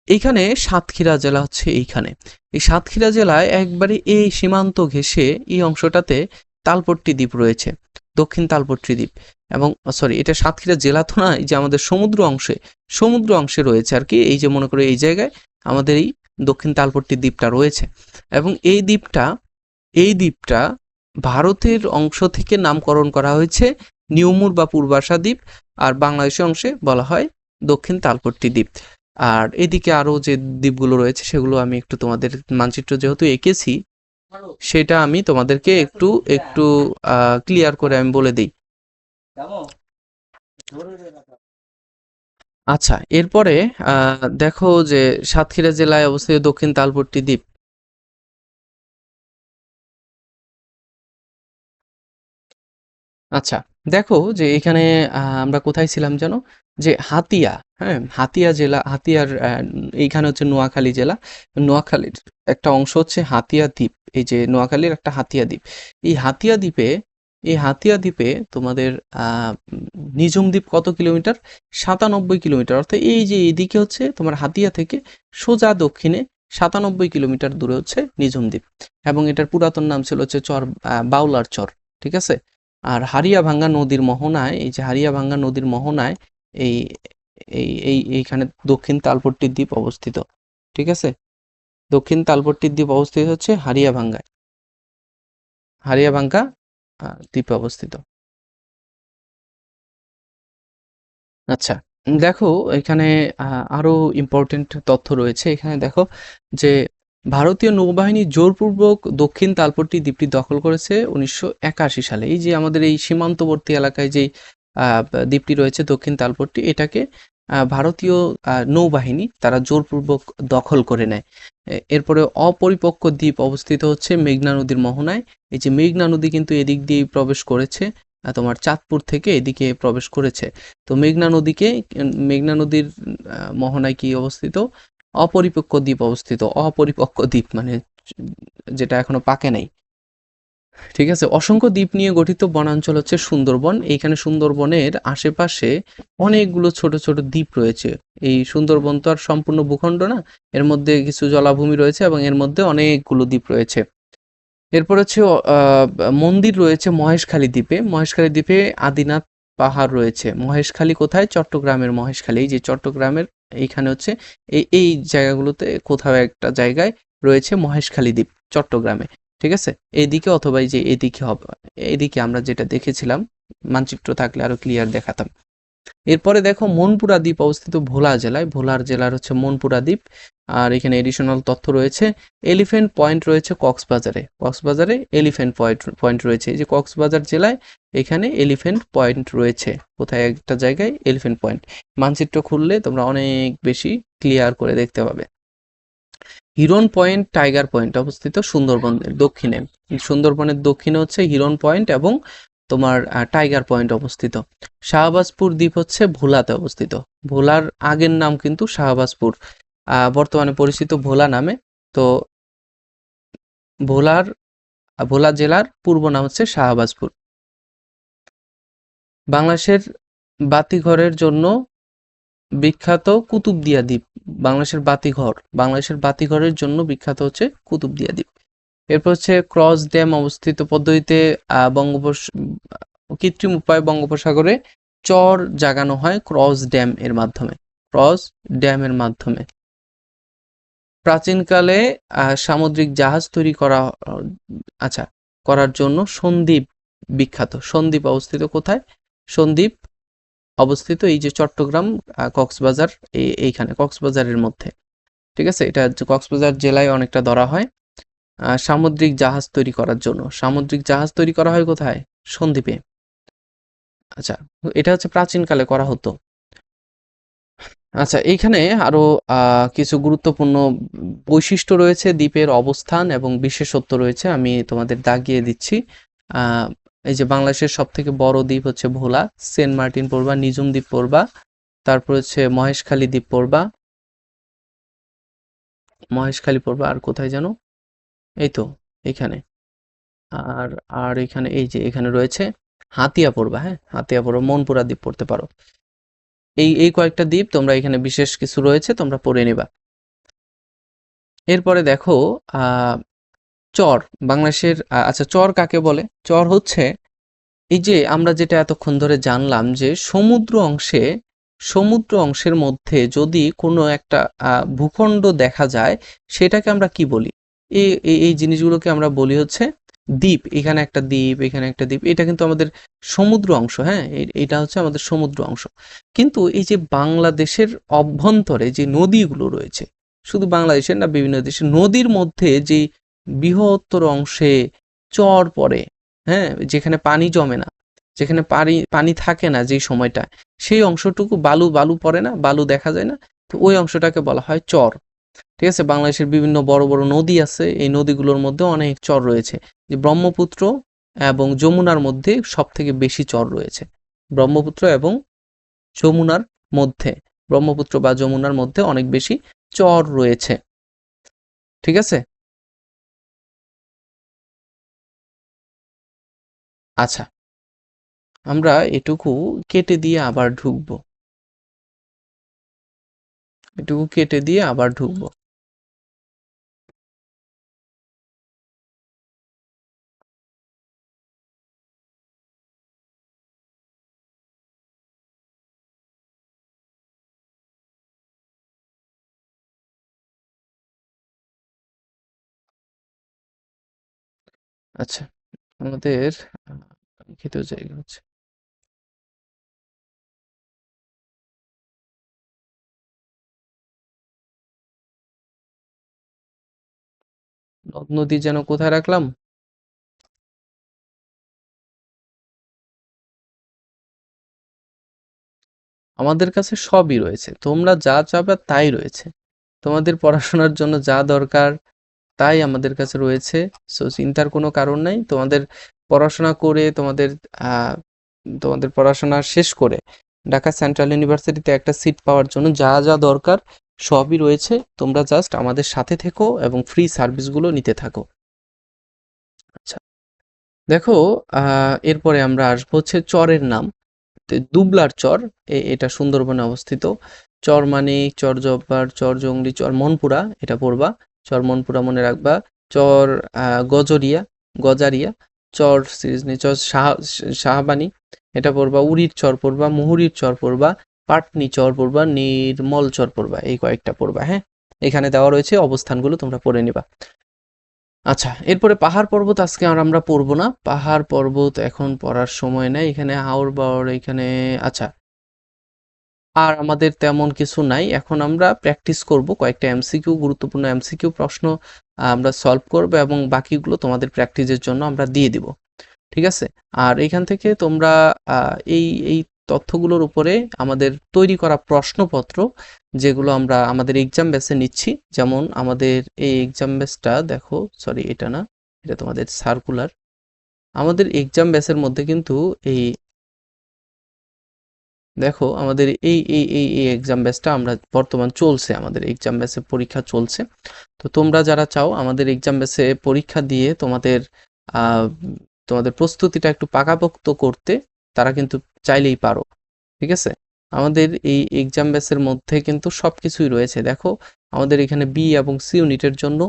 এইখানে সাতক্ষীরা জেলা হচ্ছে এইখানে। এই সাতক্ষীরা জেলায় একবারে এই সীমান্ত ঘেঁষে এই অংশটাতে তালপট্টি দ্বীপ রয়েছে, দক্ষিণ তালপট্টি দ্বীপ। এবং এটা সাতক্ষীরা জেলা তো না, এই যে আমাদের সমুদ্র অংশে রয়েছে আর কি। এই যে মনে করো এই জায়গায় আমাদের এই দক্ষিণ তালপট্টি দ্বীপটা রয়েছে, এবং এই দ্বীপটা ভারতের অংশ থেকে নামকরণ করা হয়েছে নিউমুর বা পূর্বাশা দ্বীপ, আর বাংলাদেশের অংশে বলা হয় দক্ষিণ তালপট্টি দ্বীপ। আর এদিকে আরো যে দ্বীপগুলো রয়েছে সেগুলো আমি একটু তোমাদের মানচিত্র যেহেতু এঁকেছি সেটা আমি তোমাদেরকে একটু একটু ক্লিয়ার করে আমি বলে দিই। আচ্ছা, এরপরে দেখো যে সাতক্ষীরা জেলায় অবস্থিত দক্ষিণ তালপট্টি দ্বীপ। আচ্ছা, দেখো যে এখানে আমরা কোথায় ছিলাম জানো, যে হাতিয়া, হ্যাঁ হাতিয়া জেলা, হাতিয়ার এইখানে হচ্ছে নোয়াখালী জেলা, নোয়াখালীর একটা অংশ হচ্ছে হাতিয়া দ্বীপ, এই যে নোয়াখালীর একটা হাতিয়া দ্বীপ, এই হাতিয়া দ্বীপে এই হাতিয়া দ্বীপে তোমাদের নিঝুম দ্বীপ কত কিলোমিটার, 97 কিলোমিটার, অর্থাৎ এই যে এইদিকে হচ্ছে তোমার হাতিয়া থেকে সোজা দক্ষিণে 97 কিলোমিটার দূরে হচ্ছে নিঝুম দ্বীপ, এবং এটার পুরাতন নাম ছিল হচ্ছে চর, বাউলার চর, ঠিক আছে। আর হারিয়াভাঙ্গা নদীর মোহনায়, এই যে হারিয়াভাঙ্গা নদীর মোহনায় এই এইখানে দক্ষিণ তালপট্টির দ্বীপ অবস্থিত, ঠিক আছে। দক্ষিণ তালপট্টির দ্বীপ অবস্থিত হচ্ছে হারিয়াভাঙ্গায়, হারিয়াভাঙ্গা দ্বীপে অবস্থিত। আচ্ছা, দেখো এখানে আরো ইম্পর্টেন্ট তথ্য রয়েছে। এখানে দেখো যে ভারতীয় নৌবাহিনী জোরপূর্বক দক্ষিণ তালপট্টি দ্বীপটি দখল করেছে 1981 সালে। এই যে আমাদের এই সীমান্তবর্তী এলাকায় যে দ্বীপটি রয়েছে দক্ষিণ তালপট্টি, এটাকে ভারতীয় নৌবাহিনী তারা জোরপূর্বক দখল করে নেয়। এরপরে অপরিপক্ক দ্বীপ অবস্থিত হচ্ছে মেঘনা নদীর মোহনায়। এই যে মেঘনা নদী কিন্তু এদিক দিয়েই প্রবেশ করেছে, তোমার চাঁদপুর থেকে এদিকে প্রবেশ করেছে। তো মেঘনা নদীর মোহনায় কি অবস্থিত, অপরিপক্ক দ্বীপ অবস্থিত। অপরিপক্ক দ্বীপ মানে যেটা এখনো পাকে নাই, ঠিক আছে। অসংখ্য দ্বীপ নিয়ে গঠিত বনাঞ্চল হচ্ছে সুন্দরবন। এইখানে সুন্দরবনের আশেপাশে অনেকগুলো ছোট ছোট দ্বীপ রয়েছে। এই সুন্দরবন তো আর সম্পূর্ণ ভূখণ্ড না, এর মধ্যে কিছু জলাভূমি রয়েছে এবং এর মধ্যে অনেকগুলো দ্বীপ রয়েছে। এরপর হচ্ছে মন্দির রয়েছে মহেশখালী দ্বীপে। মহেশখালী দ্বীপে আদিনাথ পাহাড় রয়েছে। মহেশখালী কোথায়, চট্টগ্রামের মহেশখালী, এই যে চট্টগ্রামের এইখানে হচ্ছে এই জায়গাগুলোতে কোথাও একটা জায়গায় রয়েছে মহেশখালী দ্বীপ, চট্টগ্রামে, ঠিক আছে। এইদিকে অথবা এই যে এদিকে হবে, এদিকে আমরা যেটা দেখেছিলাম, মানচিত্র থাকলে আরো ক্লিয়ার দেখাতাম। এরপরে দেখো মনপুরা দ্বীপ অবস্থিত ভোলা জেলায়, ভোলার জেলার হচ্ছে মনপুরা দ্বীপ। আর এখানে এডিশনাল তথ্য রয়েছে, এলিফ্যান্ট পয়েন্ট রয়েছে কক্সবাজারে এলিফ্যান্ট পয়েন্ট রয়েছে। এই যে কক্সবাজার জেলায় এখানে এলিফ্যান্ট পয়েন্ট রয়েছে, কোথায় একটা জায়গায় এলিফ্যান্ট পয়েন্ট। মানচিত্র খুললে তোমরা অনেক বেশি ক্লিয়ার করে দেখতে পাবে। হিরন পয়েন্ট টাইগার পয়েন্ট অবস্থিত সুন্দরবনের দক্ষিণে। সুন্দরবনের দক্ষিণে হচ্ছে হিরন পয়েন্ট এবং তোমার টাইগার পয়েন্ট অবস্থিত। শাহবাজপুর দ্বীপ হচ্ছে ভোলাতে অবস্থিত। ভোলার আগের নাম কিন্তু শাহবাজপুর, বর্তমানে পরিচিত ভোলা নামে। তো ভোলা জেলার পূর্ব নাম হচ্ছে শাহবাজপুর। বাংলাদেশের বাতিঘরের জন্য বিখ্যাত কুতুবদিয়া দ্বীপ। বাংলাদেশের বাতিঘরের জন্য বিখ্যাত হচ্ছে কুতুবদিয়া দ্বীপ। এরপর হচ্ছে ক্রস ড্যাম অবস্থিত পদ্ধতিতে কৃত্রিম উপায়ে বঙ্গোপসাগরে চর জাগানো হয় ক্রস ড্যামের মাধ্যমে। প্রাচীনকালে সামুদ্রিক জাহাজ তৈরি করার জন্য সন্দ্বীপ বিখ্যাত। সন্দ্বীপ অবস্থিত কোথায়, সন্দ্বীপ অবস্থিত এই যে চট্টগ্রাম, কক্সবাজার, এইখানে কক্সবাজারের মধ্যে, ঠিক আছে। এটা কক্সবাজার জেলায় অনেকটা ধরা হয়। সামুদ্রিক জাহাজ তৈরি করার জন্য, সামুদ্রিক জাহাজ তৈরি করা হয় কোথায়, সন্দ্বীপে। আচ্ছা, এটা হচ্ছে প্রাচীনকালে করা হতো। আচ্ছা, এইখানে আরো কিছু গুরুত্বপূর্ণ বৈশিষ্ট্য রয়েছে, দ্বীপের অবস্থান এবং বিশেষত্ব রয়েছে, আমি তোমাদের দাগিয়ে দিচ্ছি। এই যে বাংলাদেশের সব থেকে বড় দ্বীপ হচ্ছে ভোলা, সেন্ট মার্টিন পড়বা, নিঝুম দ্বীপ পড়বা, তারপর হচ্ছে মহেশখালী দ্বীপ পড়বা, আর কোথায় জানো, এই তো এখানে। আর আর এখানে এই যে এখানে রয়েছে হাতিয়া পড়বা, হ্যাঁ হাতিয়া পড়বা, মনপুরা দ্বীপ পড়তে পারো। এই কয়েকটা দ্বীপ তোমরা এখানে বিশেষ কিছু রয়েছে তোমরা পড়ে নিবা। এরপরে দেখো চর, বাংলাদেশের আচ্ছা চর কাকে বলে, চর হচ্ছে এই যে আমরা যেটা এতক্ষণ ধরে জানলাম যে সমুদ্র অংশে সমুদ্র অংশের মধ্যে যদি কোনো একটা ভূখণ্ড দেখা যায়, সেটাকে আমরা কি বলি? এই জিনিসগুলোকে আমরা বলি হচ্ছে দ্বীপ। এখানে একটা দ্বীপ, এখানে একটা দ্বীপ, এটা কিন্তু আমাদের সমুদ্র অংশ। হ্যাঁ, এটা হচ্ছে আমাদের সমুদ্র অংশ। কিন্তু এই যে বাংলাদেশের অভ্যন্তরে যে নদীগুলো রয়েছে, শুধু বাংলাদেশের না, বিভিন্ন দেশের নদীর মধ্যে যে বৃহত্তর অংশে চর পড়ে, হ্যাঁ, যেখানে পানি জমে না, যেখানে পানি থাকে না যেই সময়টা, সেই অংশটুকু বালু বালু পড়ে না, বালু দেখা যায় না, তো ওই অংশটাকে বলা হয় চর। ঠিক আছে? বাংলাদেশের বিভিন্ন বড় বড় নদী আছে, এই নদীগুলোর মধ্যে অনেক চর রয়েছে। যে ব্রহ্মপুত্র এবং যমুনার মধ্যে সব থেকে বেশি চর রয়েছে। ব্রহ্মপুত্র এবং যমুনার মধ্যে, ব্রহ্মপুত্র বা যমুনার মধ্যে অনেক বেশি চর রয়েছে। ঠিক আছে? আচ্ছা, আমরা এটুকু কেটে দিয়ে আবার ঢুকবো, এটুকু কেটে দিয়ে আবার ঢুকবো। আচ্ছা, আমাদের লিখিত জায়গা হচ্ছে নদ নদী যেন কোথায় রাখলাম? আমাদের কাছে সবই রয়েছে, তোমরা যা চাবে তাই রয়েছে। তোমাদের পড়াশোনার জন্য যা দরকার তাই আমাদের কাছে রয়েছে। সো চিন্তার কোনো কারণ নাই। তোমাদের পড়াশোনা করে, তোমাদের পড়াশোনা শেষ করে ঢাকা সেন্ট্রাল ইউনিভার্সিটিতে একটা সিট পাওয়ার জন্য যা যা দরকার সবই রয়েছে। তোমরা জাস্ট আমাদের সাথে থেকো এবং ফ্রি সার্ভিসগুলো নিতে থাকো। আচ্ছা, দেখো, এরপরে আমরা আসবো হচ্ছে চরের নাম। দুবলার চর, এটা সুন্দরবনে অবস্থিত। চর মানে চর জব্বার, চর জংলি, চর মনপুরা, এটা পড়বা। চর মনপুরা মনে রাখবা। চর গজরিয়া, গজারিয়া, চর সিজনি, চর শাহবানি, এটা পড়বা। উড়ির চর পড়বা, মুহুরীর চর পড়বা, পাটনি চর পড়বা, নির্মল চর পড়বা। এই কয়েকটা পড়বা, হ্যাঁ। এখানে দেওয়া রয়েছে, অবস্থানগুলো তোমরা পড়ে নিবা। আচ্ছা, এরপরে পাহাড় পর্বত আজকে আর আমরা পড়বো না। পাহাড় পর্বত এখন পড়ার সময় নাই। এখানে হাওর বাওর, এখানে আচ্ছা, আর আমাদের তেমন কিছু নাই। এখন আমরা প্র্যাকটিস করব, কয়েকটা এমসিকিউ, গুরুত্বপূর্ণ এমসিকিউ প্রশ্ন আমরা সলভ করব এবং বাকিগুলো তোমাদের প্র্যাকটিসের জন্য আমরা দিয়ে দিব। ঠিক আছে? আর এখান থেকে তোমরা এই তথ্যগুলোর উপরে আমাদের তৈরি করা প্রশ্নপত্র, যেগুলো আমরা আমাদের এক্সাম ব্যাচে নিচ্ছি, যেমন আমাদের এই এক্সাম ব্যাচটা দেখো, সরি এটা না, এটা তোমাদের সার্কুলার। আমাদের এক্সাম ব্যাচের মধ্যে কিন্তু এই দেখো, আমাদের এই এক্সাম ব্যাচটা আমরা বর্তমান চলছে, আমাদের এক্সাম ব্যাচে পরীক্ষা চলছে। তো তোমরা যারা চাও আমাদের এক্সাম ব্যাচে পরীক্ষা দিয়ে আহ, তোমাদের প্রস্তুতিটা একটু পাকাপোক্ত করতে, তারা কিন্তু চাইলেই পারো। ঠিক আছে? আমাদের এই এক্সাম ব্যাচের মধ্যে কিন্তু সবকিছুই রয়েছে। দেখো, আমাদের এখানে বি এবং সি ইউনিটের জন্য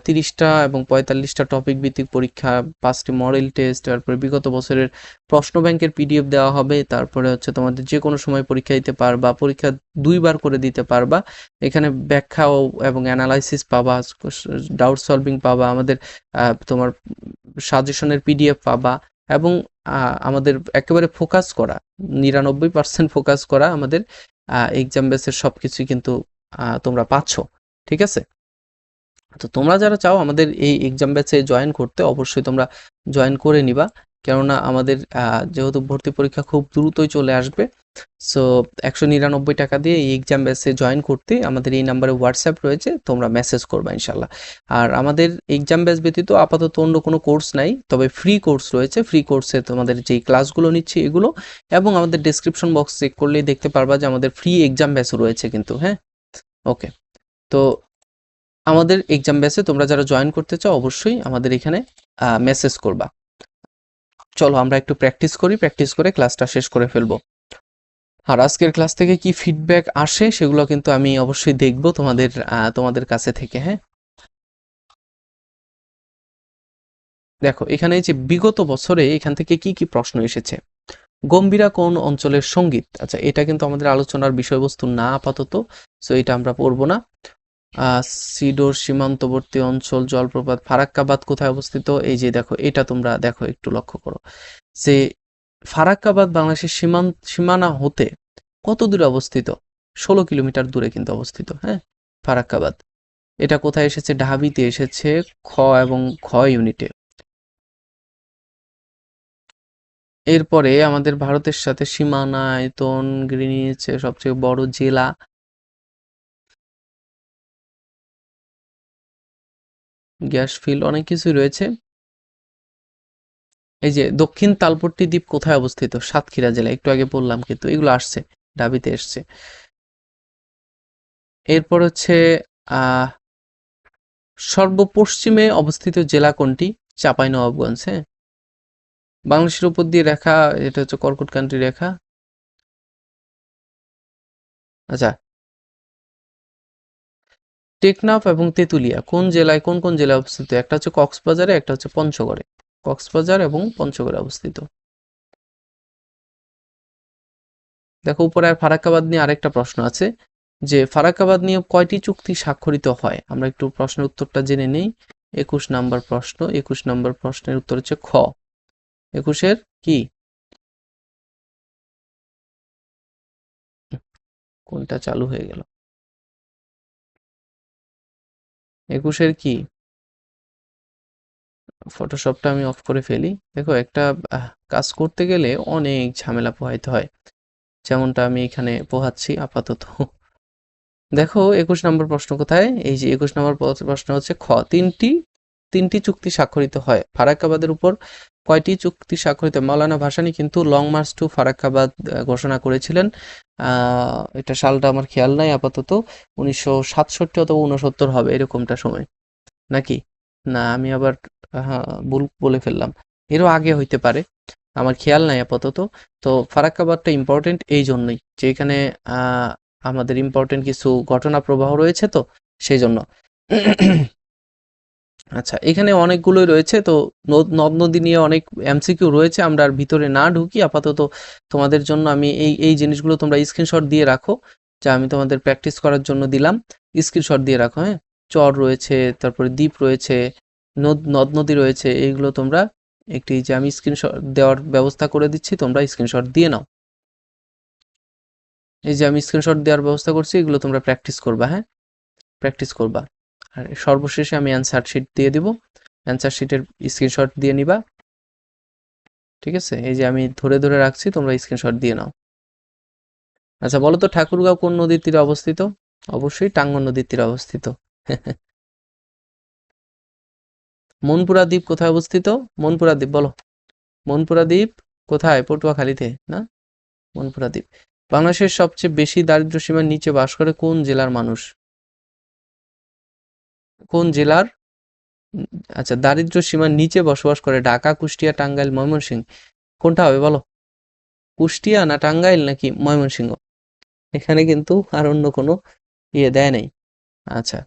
30টা এবং 45টা টপিক ভিত্তিক পরীক্ষা, 5টি মডেল টেস্ট, তারপরে বিগত বছরের প্রশ্ন ব্যাংকের পিডিএফ দেওয়া হবে। তারপরে হচ্ছে তোমাদের যে কোনো সময় পরীক্ষা দিতে পারবা, পরীক্ষা 2বার করে দিতে পারবা। এখানে ব্যাখ্যা এবং অ্যানালাইসিস পাবা, ডাউট সলভিং পাবা, আমাদের তোমার সাজেশনের পিডিএফ পাবা, এবং আমাদের একেবারে ফোকাস করা, 99% ফোকাস করা আমাদের এক্সাম বেসের সবকিছুই কিন্তু তোমরা পাচ্ছ। ঠিক আছে? তো তোমরা যারা চাও আমাদের এই এক্সাম ব্যাচে জয়েন করতে, অবশ্যই তোমরা জয়েন করে নিবা। কেননা আমাদের যেহেতু ভর্তি পরীক্ষা খুব দ্রুতই চলে আসবে, সো 199 টাকা দিয়ে এই এক্সাম ব্যাচে জয়েন করতে আমাদের এই নাম্বারে হোয়াটসঅ্যাপ রয়েছে, তোমরা মেসেজ করবা ইনশাল্লাহ। আর আমাদের এক্সাম ব্যাচ ব্যতীত আপাতত অন্য কোনো কোর্স নাই, তবে ফ্রি কোর্স রয়েছে। ফ্রি কোর্সে তোমাদের যেই ক্লাসগুলো নিচ্ছি এগুলো, এবং আমাদের ডেসক্রিপশন বক্স চেক করলেই দেখতে পারবা যে আমাদের ফ্রি এক্সাম ব্যাচ রয়েছে কিন্তু, হ্যাঁ। ওকে, তো আমাদের এক্সাম ব্যাচে তোমরা যারা জয়েন করতে চাও অবশ্যই আমাদের এখানে মেসেজ করবা। চলো আমরা একটু প্র্যাকটিস করি, প্র্যাকটিস করে ক্লাসটা শেষ করে ফেলবো। আর আজকের ক্লাস থেকে কি ফিডব্যাক আসে সেগুলো কিন্তু আমি অবশ্যই দেখব তোমাদের কাছে থেকে, হ্যাঁ। দেখো, এখানে যে বিগত বছরে এখান থেকে কি কি প্রশ্ন এসেছে। গম্ভীরা কোন অঞ্চলের সঙ্গীত? আচ্ছা, এটা কিন্তু আমাদের আলোচনার বিষয়বস্তু না আপাতত, সো এটা আমরা পড়বো না। সিডোর সীমান্তবর্তী অঞ্চল জলপ্রপাত ফারাক্কাবাদ কোথায় অবস্থিত? এই যে দেখো, এটা তোমরা দেখো, একটু লক্ষ্য করো যে ফারাক্কাবাদ বাংলাদেশের সীমানা হতে কত দূরে অবস্থিত? 16 কিলোমিটার দূরে কিন্তু অবস্থিত। হ্যাঁ, ফারাক্কাবাদ। এটা কোথায় এসেছে? ঢাবিতে এসেছে, খ এবং খ ইউনিটে। এরপরে আমাদের ভারতের সাথে সীমানায়তন, গ্রিনিচ সবচেয়ে বড় জেলা, গ্যাস ফিল্ড, অনেক কিছুই রয়েছে। এই যে দক্ষিণ তালপট্টি দ্বীপ কোথায় অবস্থিত? সাতক্ষীরা জেলা, একটু আগে বললাম কিন্তু এগুলো আসছে, ঢাবিতে এসছে। এরপর হচ্ছে আহ সর্বপশ্চিমে অবস্থিত জেলা কোনটি? চাঁপাইনবাবগঞ্জ। হ্যাঁ, বাংলাদেশের উপর দিয়ে রেখা, এটা হচ্ছে কর্কটক্রান্তি রেখা। আচ্ছা, টেকনাফ এবং তেঁতুলিয়া কোন জেলায়, কোন কোন জেলায় অবস্থিত? একটা হচ্ছে কক্সবাজারে, একটা হচ্ছে পঞ্চগড়ে। কক্সবাজার এবং পঞ্চগড়ে অবস্থিত। দেখো উপরে আর ফারাক্কাবাদ নিয়ে আরেকটা প্রশ্ন আছে, যে ফারাক্কাবাদ নিয়ে কয়টি চুক্তি স্বাক্ষরিত হয়? আমরা একটু প্রশ্নের উত্তরটা জেনে নেই। 21 নম্বর প্রশ্ন, 21 নম্বর প্রশ্নের উত্তর হচ্ছে খ। 21-এর কি? কোনটা চালু হয়ে গেল? 21-এর কি? ফটোশপটা আমি অফ করে ফেলি। দেখো একটা কাজ করতে গেলে অনেক ঝামেলা পোহাইতে হয়, যেমনটা আমি এখানে পোহাচ্ছি আপাতত। দেখো 21 নম্বর প্রশ্ন কোথায়? এই যে 21 নম্বর প্রশ্ন হচ্ছে খ। তিনটি তিনটি চুক্তি স্বাক্ষরিত হয়। ফারাক্কাবাদের উপর কয়টি চুক্তি স্বাক্ষরিত? মাওলানা ভাসানী কিন্তু লং মার্চ টু ফারাক্কাবাদ ঘোষণা করেছিলেন। এটা সালটা আমার খেয়াল নাই আপাতত, 1967 অথবা 69 হবে এরকমটা সময়, নাকি? না, আমি আবার ভুল বলে ফেললাম, এরও আগে হইতে পারে, আমার খেয়াল নাই আপাতত। তো ফারাক্কাবাদটা ইম্পর্টেন্ট এই জন্যই যে এখানে আমাদের ইম্পর্টেন্ট কিছু ঘটনা প্রবাহ রয়েছে, তো সেই জন্য। আচ্ছা, এখানে অনেকগুলোই রয়েছে, তো নদ নদী নিয়ে অনেক এমসিকিউ রয়েছে, আমরা আর ভিতরে না ঢুকি আপাতত। তোমাদের জন্য আমি এই এই জিনিসগুলো তোমরা স্ক্রিনশট দিয়ে রাখো, যা আমি তোমাদের প্র্যাকটিস করার জন্য দিলাম। স্ক্রিনশট দিয়ে রাখো। হ্যাঁ, চর রয়েছে, তারপরে দ্বীপ রয়েছে, নদ নদী রয়েছে, এইগুলো তোমরা একটি, যে আমি স্ক্রিনশট দেওয়ার ব্যবস্থা করে দিচ্ছি, তোমরা স্ক্রিনশট দিয়ে নাও। এই যে আমি স্ক্রিনশট দেওয়ার ব্যবস্থা করছি, এগুলো তোমরা প্র্যাকটিস করবা। হ্যাঁ, প্র্যাকটিস করবা। আর সর্বশেষে আমি অ্যান্সার শিট দিয়ে দিব, অ্যান্সার শিটের স্ক্রিনশট দিয়ে নিবা। ঠিক আছে, এই যে আমি ধরে ধরে রাখছি, তোমরা স্ক্রিনশট দিয়ে নাও। আচ্ছা বলো তো, ঠাকুরগাঁও কোন নদীর তীরে অবস্থিত? অবশ্যই টাঙ্গন নদীর তীরে অবস্থিত। মনপুরা দ্বীপ কোথায় অবস্থিত? মনপুরা দ্বীপ বলো। মনপুরা দ্বীপ কোথায়? পটুয়াখালীতে না? মনপুরা দ্বীপ। বাংলাদেশের সবচেয়ে বেশি দারিদ্র্য সীমার নিচে বাস করে কোন জেলার মানুষ? কোন জেলার? আচ্ছা, দারিদ্র্য সীমার নিচে বসবাস করে ঢাকা, কুষ্টিয়া, টাঙ্গাইল, ময়মনসিংহ, কোনটা হবে বলো? কুষ্টিয়া না টাঙ্গাইল নাকি ময়মনসিংহ? এখানে কিন্তু আর অন্য কোনো ইয়ে দেয় নাই। আচ্ছা,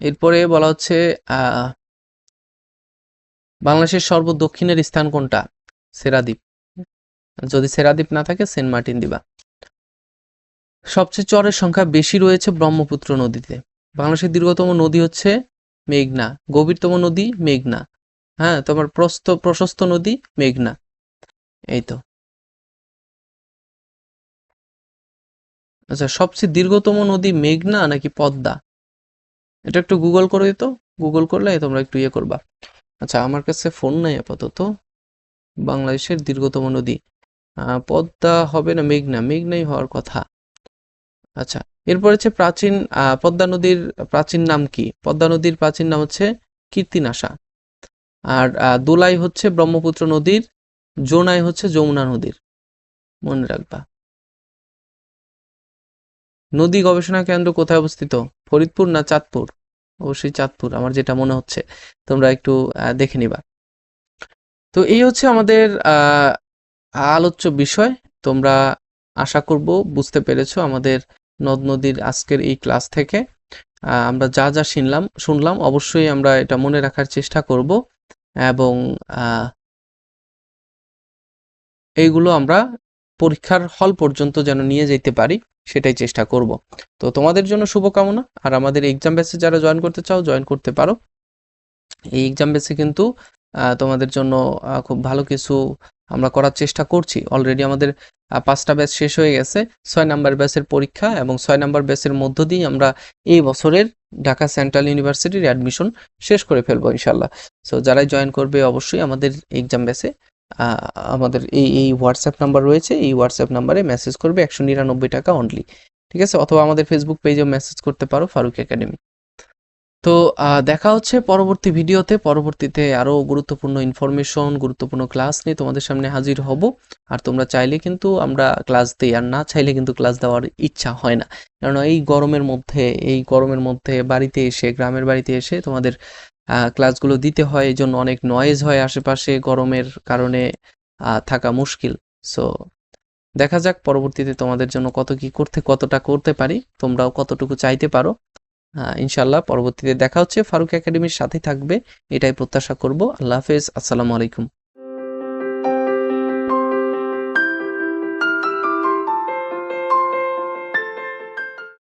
এরপরে বলা হচ্ছে বাংলাদেশের সর্বদক্ষিণের স্থান কোনটা? সেরাদ্বীপ। যদি সেরাদ্বীপ না থাকে সেন্ট মার্টিন দিবা। সবচেয়ে চরের সংখ্যা বেশি রয়েছে ব্রহ্মপুত্র নদীতে। বাংলাদেশের দীর্ঘতম নদী হচ্ছে মেঘনা। গভীরতম নদী মেঘনা। হ্যাঁ, তোমার প্রশস্ত নদী মেঘনা। এই তো। আচ্ছা, সবচেয়ে দীর্ঘতম নদী মেঘনা নাকি পদ্মা? এটা একটু গুগল করে দিত, গুগল করলে তোমরা একটু ইয়ে করবা। আচ্ছা, আমার কাছে ফোন নাই আপাতত। বাংলাদেশের দীর্ঘতম নদী পদ্মা হবে না মেঘনা? মেঘনাই হওয়ার কথা। আচ্ছা, এরপর হচ্ছে প্রাচীন পদ্মা নদীর প্রাচীন নাম কি? পদ্মা নদীর প্রাচীন নাম হচ্ছে কীর্তিনাশা। আর দোলাই হচ্ছে ব্রহ্মপুত্র নদীর, জোনাই হচ্ছে যমুনা নদীর, মনে রাখবা। নদী গবেষণা কেন্দ্র কোথায় অবস্থিত? ফরিদপুর না চাঁদপুর? অবশ্যই চাঁদপুর, আমার যেটা মনে হচ্ছে, তোমরা একটু দেখে নিবা। তো এই হচ্ছে আমাদের আলোচ্য বিষয়। তোমরা আশা করব বুঝতে পেরেছো আমাদের নদ নদীর আজকের এই ক্লাস থেকে। আমরা যা যা শুনলাম অবশ্যই আমরা এটা মনে রাখার চেষ্টা করব, এবং এইগুলো আমরা পরীক্ষার হল পর্যন্ত যেন নিয়ে যেতে পারি, সেটাই চেষ্টা করব। তো তোমাদের জন্য শুভকামনা। আর আমাদের এক্সাম ব্যাচে যারা জয়েন করতে চাও জয়েন করতে পারো। এই এক্সাম ব্যাচে কিন্তু তোমাদের জন্য খুব ভালো কিছু আমরা করার চেষ্টা করছি। অলরেডি আমাদের 5টা ব্যাচ শেষ হয়ে গেছে, 6 নাম্বার ব্যাচের পরীক্ষা, এবং 6 নাম্বার ব্যাচের মধ্য দিয়ে আমরা এই বছরের ঢাকা সেন্ট্রাল ইউনিভার্সিটির অ্যাডমিশন শেষ করে ফেলবো ইনশাল্লাহ। সো যারাই জয়েন করবে অবশ্যই আমাদের এক্সাম ব্যাচে আমাদের এই হোয়াটসঅ্যাপ নাম্বার রয়েছে, এই হোয়াটসঅ্যাপ নাম্বারে মেসেজ করবে, 199 টাকা অনলি, ঠিক আছে? অথবা আমাদের ফেসবুক পেজেও মেসেজ করতে পারো, ফারুক একাডেমি। তো দেখা হচ্ছে পরবর্তী ভিডিওতে। পরবর্তীতে আরো গুরুত্বপূর্ণ ইনফরমেশন, গুরুত্বপূর্ণ ক্লাস নিয়ে তোমাদের সামনে হাজির হব। আর তোমরা চাইলে কিন্তু আমরা ক্লাস দিই, আর না চাইলে কিন্তু ক্লাস দেওয়ার ইচ্ছা হয় না। কারণ এই গরমের মধ্যে বাড়িতে এসে, গ্রামের বাড়িতে এসে তোমাদের ক্লাসগুলো দিতে হয়, এই জন্য অনেক নয়েজ হয় আশেপাশে, গরমের কারণে থাকা মুশকিল। সো দেখা যাক পরবর্তীতে তোমাদের জন্য কতটা করতে পারি, তোমরাও কতটুকু চাইতে পারো। ইনশাল্লাহ পরবর্তীতে দেখা হচ্ছে। ফারুক একাডেমির সাথে থাকবে, এটাই প্রত্যাশা করব। আল্লাহ হাফেজ, আসসালামু আলাইকুম।